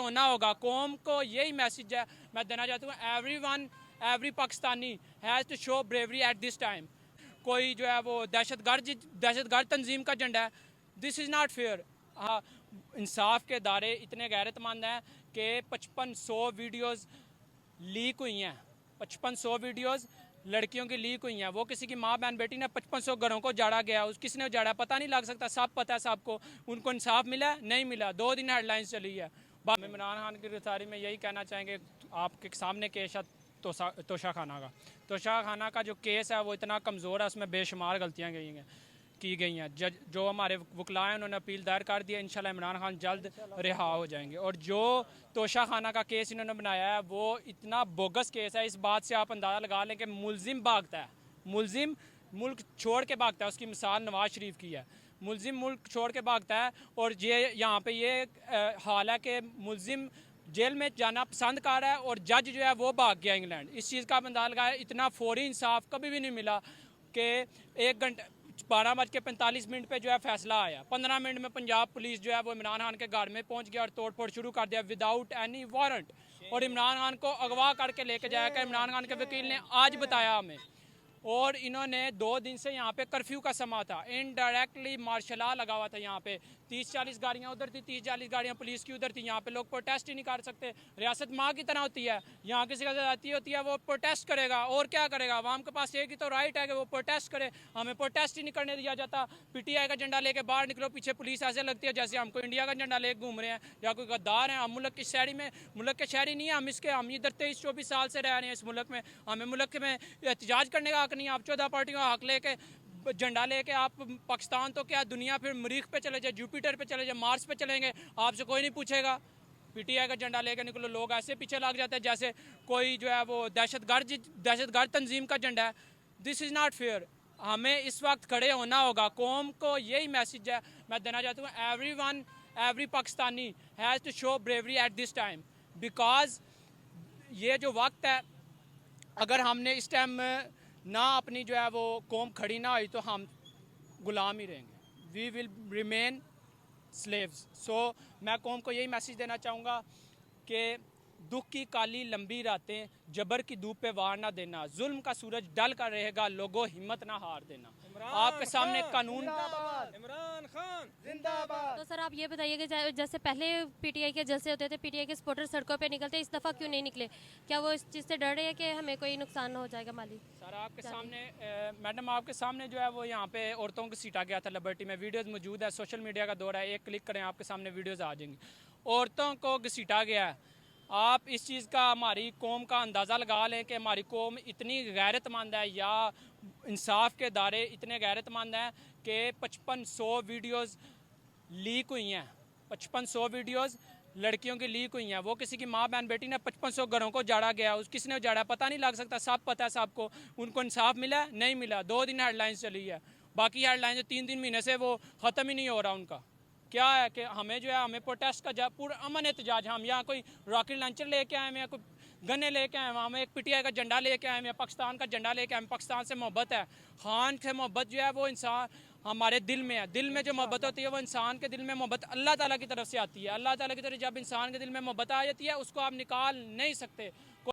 होना होगा। कौम को यही मैसेज है मैं देना चाहता हूँ, every Pakistani has to show bravery at this time. कोई जो है वो दहशतगर्द तंजीम का झंडा है, दिस इज़ नॉट फेयर। हाँ, इंसाफ के इदारे इतने गैरतमंद हैं कि 5500 वीडियोज़ लीक हुई हैं, 5500 वीडियोज़ लड़कियों की लीक हुई हैं। वो किसी की माँ बहन बेटी ने 5500 घरों को उजाड़ा गया, उस किसने उजाड़ा पता नहीं लग सकता, सब पता है सबको। उनको इंसाफ मिला नहीं मिला, 2 दिन हेडलाइंस चली है। इमरान खान की गिरफ्तारी में यही कहना चाहेंगे, आपके सामने केस है तोशा खाना का जो केस है वो इतना कमज़ोर है, उसमें बेशुमार गलतियाँ की गई हैं। जज जो हमारे वकला हैं उन्होंने अपील दायर कर दिया, इंशाल्लाह इमरान खान जल्द रिहा हो जाएंगे। और जो तोशा खाना का केस इन्होंने बनाया है वो इतना बोगस केस है, इस बात से आप अंदाज़ा लगा लें कि मुलजिम भागता है, मुलजिम मुल्क छोड़ के भागता है। उसकी मिसाल नवाज शरीफ की है, मुलजिम मुल्क छोड़ के भागता है। और ये यहाँ पे ये हाल है कि मुलजिम जेल में जाना पसंद कर रहा है और जज जो है वो भाग गया इंग्लैंड। इस चीज़ का अंदाज़ा लगाया, इतना फौरी इंसाफ कभी भी नहीं मिला कि 1 घंटे 12:45 पे जो है फैसला आया, 15 मिनट में पंजाब पुलिस जो है वो इमरान खान के घर में पहुंच गया और तोड़ फोड़ शुरू कर दिया विदाउट एनी वारंट। और इमरान खान को अगवा करके लेके जाएगा। इमरान खान के वकील ने आज बताया हमें। और इन्होंने 2 दिन से यहाँ पे कर्फ्यू का समा था, इनडायरेक्टली मार्शल लॉ लगा हुआ था। यहाँ पे 30-40 गाड़ियाँ उधर थी, 30-40 गाड़ियाँ पुलिस की उधर थी। यहाँ पे लोग प्रोटेस्ट ही नहीं कर सकते। रियासत माँ की तरह होती है, यहाँ किसी का ज़्यादती होती है वो प्रोटेस्ट करेगा, और क्या करेगा। आवाम के पास एक ही तो राइट है कि वो प्रोटेस्ट करे, हमें प्रोटेस्ट ही नहीं करने दिया जाता। PTI का झंडा लेके बाहर निकलो, पीछे पुलिस ऐसे लगती है जैसे हमको इंडिया का झंडा लेके घूम रहे हैं या कोई गद्दार हैं। हम मुल्क की शहरी में, मुल्क के शहरी नहीं है हम इधर 23-24 साल से रह रहे हैं इस मुल्क में। हमें मुल्क में एहतजाज करने का हक नहीं। आप 14 पार्टियों का हक लेके झंडा लेके आप पाकिस्तान तो क्या दुनिया फिर मरीख पे चले जाए, जुपिटर पे चले जाए, मार्स पे चलेंगे, आपसे कोई नहीं पूछेगा। PTI का झंडा लेके निकलो, लोग ऐसे पीछे लग जाते हैं जैसे कोई जो है वो दहशतगर्द तंजीम का झंडा है। This is not fair. हमें इस वक्त खड़े होना होगा। कौम को यही मैसेज है मैं देना चाहता हूँ, every Pakistani has to show bravery at this time. Because ये जो वक्त है, अगर हमने इस टाइम ना अपनी जो है वो कौम खड़ी ना हुई तो हम गुलाम ही रहेंगे, वी विल रिमेन स्लेव्स। सो मैं कौम को यही मैसेज देना चाहूँगा कि दुख की काली लंबी रातें, जबर की धूप पे वार ना देना, जुल्म का सूरज ढल कर रहेगा, लोगों हिम्मत ना हार देना। आपके सामने कानून इमरान खान जिंदाबाद। तो सर आप ये बताइए कि जैसे पहले PTI के जलसे होते थे, PTI के सपोर्टर सड़कों पे निकलते, इस दफ़ा क्यों नहीं निकले? क्या वो इस चीज़ से डर रहे हैं कि हमें कोई नुकसान ना हो जाएगा माली? सर आपके सामने मैडम आपके सामने जो है वो यहाँ पे औरतों को सीटा गया था लिबर्टी में, वीडियोस मौजूद है, सोशल मीडिया का दौर है, एक क्लिक करें आपके सामने वीडियोस आ जाएंगी। औरतों को घसीटा गया है। आप इस चीज़ का हमारी कौम का अंदाज़ा लगा लें कि हमारी कौम इतनी गैरतमंद है या इंसाफ के इदारे इतने गैरतमंद हैं कि 5500 वीडियोज़ लीक हुई हैं, 5500 वीडियोज़ लड़कियों की लीक हुई हैं। वो किसी की माँ बहन बेटी ने 5500 घरों को उजाड़ा गया, उस किसने उजाड़ा पता नहीं लग सकता, सब पता है सबको। उनको इंसाफ मिला नहीं मिला, 2 दिन हेडलाइंस चली है। बाकी हेडलाइंस 3-3 महीने से वो ख़त्म ही नहीं हो रहा उनका। क्या है कि हमें जो है हमें प्रोटेस्ट का पूरा अमन एहतजाज, हम यहाँ कोई रॉकेट लॉन्चर लेके आए हैं या कोई गन्ने लेके आए हैं, हमें एक PTI का झंडा लेके आए हैं या पाकिस्तान का झंडा लेके आए हैं। पाकिस्तान से मोहब्बत है, खान से मोहब्बत जो है वो इंसान हमारे दिल में है। दिल में जो मोहब्बत होती है वो इंसान के दिल में मोहब्बत अल्लाह ताला की तरफ से आती है। अल्लाह ताला की तरफ जब इंसान के दिल में मोहब्बत आ जाती है उसको आप निकाल नहीं सकते।